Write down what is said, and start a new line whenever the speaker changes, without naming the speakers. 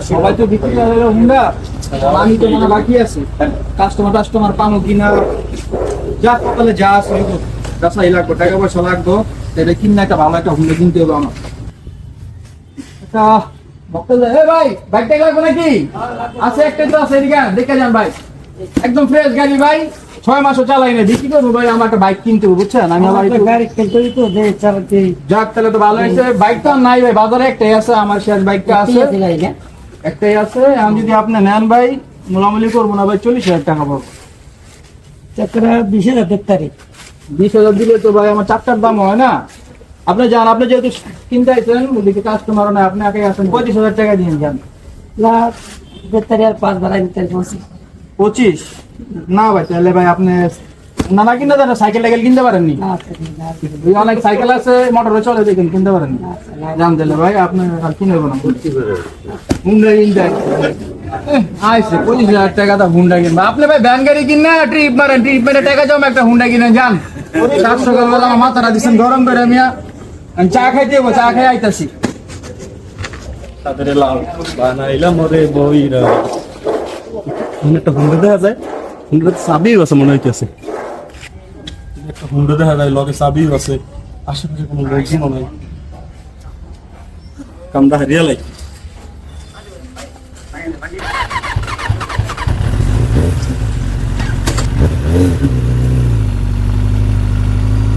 সবাই তো বিক্রি হয়ে গেল হুন্ডা, আমি তো মনে বাকি আছে কাস্টমার পানো কিনা, যা কপালে যা আছে যাচাই লাগবে, টাকা পয়সা লাগবে, এটা কিনা একটা ভালো একটা হুন্ডা কিনতে হবে আমার। একটা ভাই বাইকটা লাগবে নাকি? আছে একটা তো আছে, এদিকে দেখে যান ভাই, একদম ফ্রেশ গাড়ি ভাই, 6 মাসও চালাই না, বিক্রি করবো ভাই, আমার একটা বাইক কিনতে হবে বুঝছেন। আমি আমার
গাড়ি কিনতে তো যে চালাতে
যাক তাহলে তো ভালো হয়েছে। বাইক তো আর নাই ভাই, বাজারে একটাই আছে, আমার শেষ বাইকটা আছে,
গাড়ি না
একটাই আছে। আমি যদি আপনি নেন ভাই, মোলামুলি করবো না ভাই, 40,000 টাকা পাবো।
চাকরা 20,000 দেখতারি
20,000 দিলে তো ভাই আমার চারটার দাম হয় না। আপনি যান, আপনি যেহেতু কিনতে আইছেন, ওদিকে কাস্টমার না, আপনি আগে আসেন, 25,000 টাকা দিয়ে যান।
লাখ দেখতারি আর 5 বাড়াই দিতে
25 না ভাই, তাহলে ভাই আপনি না কিনতে দেন, সাইকেল টাইকেল কিনতে পারেননি? অনেক সাইকেল আছে, মোটরে চলে, দেখেন কিনতে পারেননি, জান দিলে ভাই আপনি আর কিনবে না। হুন্ডা কিনতে আইসে 25,000 টাকা তো হুন্ডা কিনবে আপনি ভাই, ভ্যান গাড়ি কিনে ট্রিপ মারেন, ট্রিপ মেরে টাকা জমা একটা হুন্ডা কিনে যান। 700 টাকা আমার মাথাটা দিচ্ছেন গরম করে, মিয়া আমি চা খাইতে যাবো, চা খাই আইতাছি।
তাদের লাল বানাইলাম ওরে বইরা একটা হুন্ডা দেখা যায়, হুন্ডা চাবিও আছে মনে হইতেছে, একটা হুন্ডা দেখা যায় লগে চাবিও আছে, আশেপাশে কোনো লোকজনও নাই, কামটা হারিয়ে লাই।